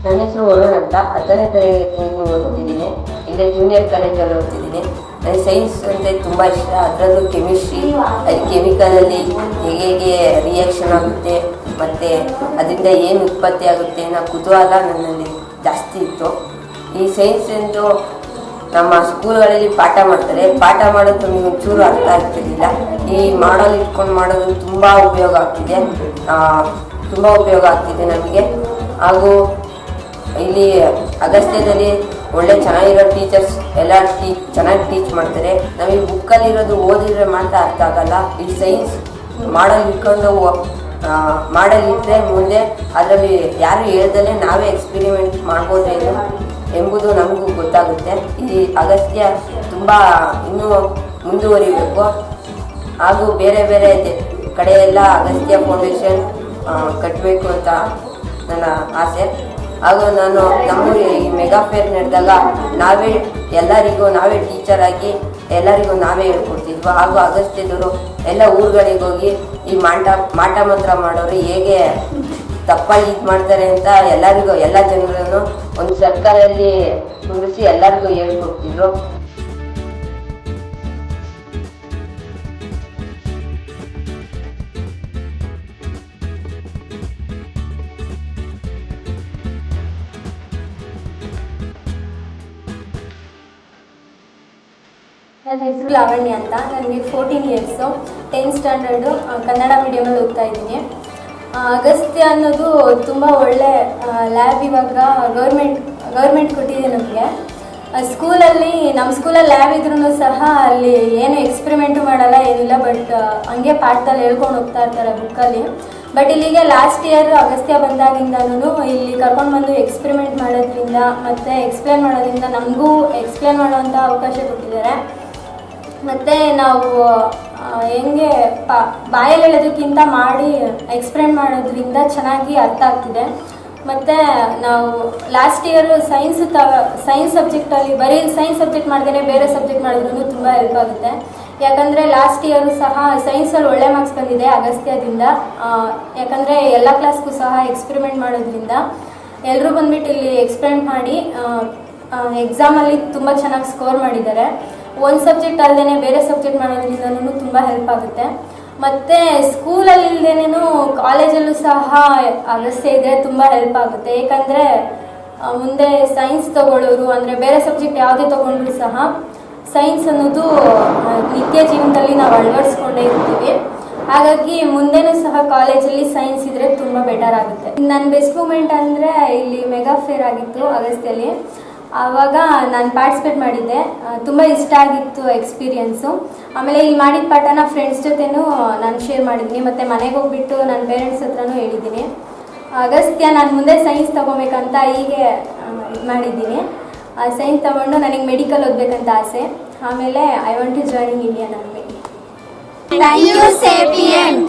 ನನ್ನ ಹೆಸರು ವರುಣ್ ಅಂತ 10ನೇ ತರಗತಿಯಲ್ಲಿ ಓದ್ತಿದ್ದೀನಿ. ಇಲ್ಲೇ ಜೂನಿಯರ್ ಕಾಲೇಜಲ್ಲಿ ಓದ್ತಿದ್ದೀನಿ. ನನಗೆ ಸೈನ್ಸ್ ಅಂದರೆ ತುಂಬ ಇಷ್ಟ. ಅದರಲ್ಲೂ ಕೆಮಿಸ್ಟ್ರಿ, ಅಲ್ಲಿ ಕೆಮಿಕಲಲ್ಲಿ ಹೇಗೆ ರಿಯಾಕ್ಷನ್ ಆಗುತ್ತೆ ಮತ್ತು ಅದರಿಂದ ಏನು ಉತ್ಪತ್ತಿ ಆಗುತ್ತೆ ಅನ್ನೋ ಕುತೂಹಲ ನನ್ನಲ್ಲಿ ಜಾಸ್ತಿ ಇತ್ತು. ಈ ಸೈನ್ಸ್ ಎಂದು ನಮ್ಮ ಸ್ಕೂಲ್ಗಳಲ್ಲಿ ಪಾಠ ಮಾಡ್ತಾರೆ. ಪಾಠ ಮಾಡೋದು ನಮಗೆ ಒಂಚೂರು ಅರ್ಥ ಆಗ್ತಿರ್ಲಿಲ್ಲ. ಈ ಮಾಡಲ್ ಇಟ್ಕೊಂಡು ಮಾಡೋದು ತುಂಬ ಉಪಯೋಗ ಆಗ್ತಿದೆ ನಮಗೆ. ಹಾಗೂ ಇಲ್ಲಿ ಅಗಸ್ತ್ಯದಲ್ಲಿ ಒಳ್ಳೆ ಚೆನ್ನಾಗಿರೋ ಟೀಚರ್ಸ್ ಎಲ್ಲ ಚೆನ್ನಾಗಿ ಟೀಚ್ ಮಾಡ್ತಾರೆ. ನಮಗೆ ಬುಕ್ಕಲ್ಲಿರೋದು ಓದಿದ್ರೆ ಮಾತ್ರ ಅರ್ಥ ಆಗಲ್ಲ. ಈ ಸೈನ್ಸ್ ಮಾಡಲ್ ಇಟ್ಕೊಂಡು ಮಾಡಲ್ ಇಟ್ಟರೆ ಮುಂದೆ ಅದರಲ್ಲಿ ಯಾರು ಹೇಳ್ದಲ್ಲೇ ನಾವೇ ಎಕ್ಸ್ಪೆರಿಮೆಂಟ್ ಮಾಡ್ಬೋದೇನು ಎಂಬುದು ನಮಗೂ ಗೊತ್ತಾಗುತ್ತೆ. ಈ ಅಗಸ್ತ್ಯ ತುಂಬ ಇನ್ನೂ ಮುಂದುವರಿಬೇಕು. ಹಾಗೂ ಬೇರೆ ಬೇರೆ ಕಡೆ ಎಲ್ಲ ಅಗಸ್ತ್ಯ ಫೌಂಡೇಶನ್ ಕಟ್ಟಬೇಕು ಅಂತ ನನ್ನ ಆಸೆ. ಹಾಗೂ ನಾನು ನಮ್ಮೂರಿಗೆ ಈ ಮೆಗಾ ಫೇರ್ ನಡೆದಾಗ ನಾವೇ ಟೀಚರ್ ಆಗಿ ಎಲ್ಲರಿಗೂ ನಾವೇ ಹೇಳ್ಕೊಡ್ತಿದ್ವಿ. ಹಾಗೂ ಅಗಸ್ತ್ಯದವರು ಎಲ್ಲ ಊರುಗಳಿಗೆ ಹೋಗಿ ಈ ಮಾಟ ಮಂತ್ರ ಮಾಡೋರು ಹೇಗೆ ತಪ್ಪಾಗಿ ಇದು ಮಾಡ್ತಾರೆ ಅಂತ ಎಲ್ಲ ಜನರನ್ನು ಒಂದು ಸರ್ಕಾರದಲ್ಲಿ ಕುಂದಿಸಿ ಎಲ್ಲರಿಗೂ ಹೇಳ್ಕೊಡ್ತಿದ್ರು. ನನ್ನ ಹೆಸರು ಲಾವಣ್ಯ ಅಂತ. ನನಗೆ 14 ಇಯರ್ಸು, 10th ಸ್ಟ್ಯಾಂಡರ್ಡು, ಕನ್ನಡ ಮೀಡಿಯಮಲ್ಲಿ ಓದ್ತಾ ಇದ್ದೀನಿ. ಅಗಸ್ತ್ಯ ಅನ್ನೋದು ತುಂಬ ಒಳ್ಳೆ ಲ್ಯಾಬ್ ಇವಾಗ ಗೌರ್ಮೆಂಟ್ ಕೊಟ್ಟಿದೆ ನಮಗೆ. ನಮ್ಮ ಸ್ಕೂಲಲ್ಲಿ ಲ್ಯಾಬ್ ಇದ್ರೂ ಸಹ ಅಲ್ಲಿ ಏನು ಎಕ್ಸ್ಪೆರಿಮೆಂಟು ಮಾಡಲ್ಲ, ಏನಿಲ್ಲ. ಬಟ್ ಹಂಗೆ ಪಾಠದಲ್ಲಿ ಹೇಳ್ಕೊಂಡು ಹೋಗ್ತಾ ಇರ್ತಾರೆ ಬುಕ್ಕಲ್ಲಿ. ಬಟ್ ಇಲ್ಲಿಗೆ ಲಾಸ್ಟ್ ಇಯರ್ ಅಗಸ್ತ್ಯ ಬಂದಾಗಿಂದನೂ ಇಲ್ಲಿ ಕರ್ಕೊಂಡು ಬಂದು ಎಕ್ಸ್ಪೆರಿಮೆಂಟ್ ಮಾಡೋದ್ರಿಂದ ಮತ್ತು ಎಕ್ಸ್ಪ್ಲೇನ್ ಮಾಡೋದ್ರಿಂದ ನಮಗೂ ಎಕ್ಸ್ಪ್ಲೇನ್ ಮಾಡೋವಂಥ ಅವಕಾಶ ಕೊಟ್ಟಿದ್ದಾರೆ. ಮತ್ತು ನಾವು ಹೆಂಗೆ ಬಾಯಲ್ಲಿ ಹೇಳೋದಕ್ಕಿಂತ ಮಾಡಿ ಎಕ್ಸ್ಪ್ಲೇನ್ ಮಾಡೋದ್ರಿಂದ ಚೆನ್ನಾಗಿ ಅರ್ಥ ಆಗ್ತಿದೆ. ಮತ್ತು ನಾವು ಲಾಸ್ಟ್ ಇಯರು ಸೈನ್ಸ್ ಸಬ್ಜೆಕ್ಟಲ್ಲಿ ಬರೀ ಸೈನ್ಸ್ ಸಬ್ಜೆಕ್ಟ್ ಮಾಡ್ದೇ ಬೇರೆ ಸಬ್ಜೆಕ್ಟ್ ಮಾಡಿದ್ರೂ ತುಂಬ ಹೆಲ್ಪ್ ಆಗುತ್ತೆ. ಯಾಕಂದರೆ ಲಾಸ್ಟ್ ಇಯರು ಸಹ ಸೈನ್ಸಲ್ಲಿ ಒಳ್ಳೆ ಮಾರ್ಕ್ಸ್ ಬಂದಿದೆ ಅಗಸ್ತ್ಯದಿಂದ. ಯಾಕಂದರೆ ಎಲ್ಲ ಕ್ಲಾಸ್ಗೂ ಸಹ ಎಕ್ಸ್ಪೆರಿಮೆಂಟ್ ಮಾಡೋದ್ರಿಂದ ಎಲ್ಲರೂ ಬಂದುಬಿಟ್ಟು ಇಲ್ಲಿ ಎಕ್ಸ್ಪೆರಿಮೆಂಟ್ ಮಾಡಿ ಎಕ್ಸಾಮಲ್ಲಿ ತುಂಬ ಚೆನ್ನಾಗಿ ಸ್ಕೋರ್ ಮಾಡಿದ್ದಾರೆ. ಒಂದು ಸಬ್ಜೆಕ್ಟ್ ಅಲ್ಲದೇ ಬೇರೆ ಸಬ್ಜೆಕ್ಟ್ ಮಾಡೋದ್ರಿಂದನೂ ತುಂಬ ಹೆಲ್ಪ್ ಆಗುತ್ತೆ. ಮತ್ತು ಸ್ಕೂಲಲ್ಲಿ ಇಲ್ಲದೇನೂ ಕಾಲೇಜಲ್ಲೂ ಸಹ ಅಗಸ್ತ್ಯ ಇದ್ದರೆ ತುಂಬ ಹೆಲ್ಪ್ ಆಗುತ್ತೆ. ಏಕೆಂದರೆ ಮುಂದೆ ಸೈನ್ಸ್ ತೊಗೊಳ್ಳೋರು ಅಂದರೆ ಬೇರೆ ಸಬ್ಜೆಕ್ಟ್ ಯಾವುದೇ ತೊಗೊಂಡ್ರೂ ಸಹ ಸೈನ್ಸ್ ಅನ್ನೋದು ನಿತ್ಯ ಜೀವನದಲ್ಲಿ ನಾವು ಅಳವಡಿಸ್ಕೊಂಡೇ ಇರ್ತೀವಿ. ಹಾಗಾಗಿ ಮುಂದೆನೂ ಸಹ ಕಾಲೇಜಲ್ಲಿ ಸೈನ್ಸ್ ಇದ್ದರೆ ತುಂಬ ಬೆಟರ್ ಆಗುತ್ತೆ. ನನ್ನ ಬೆಸ್ಟ್ ಮೂಮೆಂಟ್ ಅಂದರೆ ಇಲ್ಲಿ ಮೆಗಾ ಫೇರ್ ಆಗಿತ್ತು ಅಗಸ್ತ್ಯಲ್ಲಿ. ಆವಾಗ ನಾನು ಪಾರ್ಟಿಸಿಪೇಟ್ ಮಾಡಿದ್ದೆ. ತುಂಬ ಇಷ್ಟ ಆಗಿತ್ತು ಎಕ್ಸ್ಪೀರಿಯೆನ್ಸು. ಆಮೇಲೆ ಇಲ್ಲಿ ಮಾಡಿದ ಪಾಠನ ಫ್ರೆಂಡ್ಸ್ ಜೊತೆನೂ ನಾನು ಶೇರ್ ಮಾಡಿದ್ದೀನಿ. ಮತ್ತು ಮನೆಗೆ ಹೋಗ್ಬಿಟ್ಟು ನನ್ನ ಪೇರೆಂಟ್ಸ್ ಹತ್ರನೂ ಹೇಳಿದ್ದೀನಿ. ಅಗಸ್ತ್ಯ ನಾನು ಮುಂದೆ ಸೈನ್ಸ್ ತೊಗೊಬೇಕಂತ ಹೀಗೆ ಇದು ಮಾಡಿದ್ದೀನಿ. ಸೈನ್ಸ್ ತೊಗೊಂಡು ನನಗೆ ಮೆಡಿಕಲ್ ಓದಬೇಕಂತ ಆಸೆ. ಆಮೇಲೆ I want to joining Indian army. Thank you ಸೇಪಿಯಂಟ್.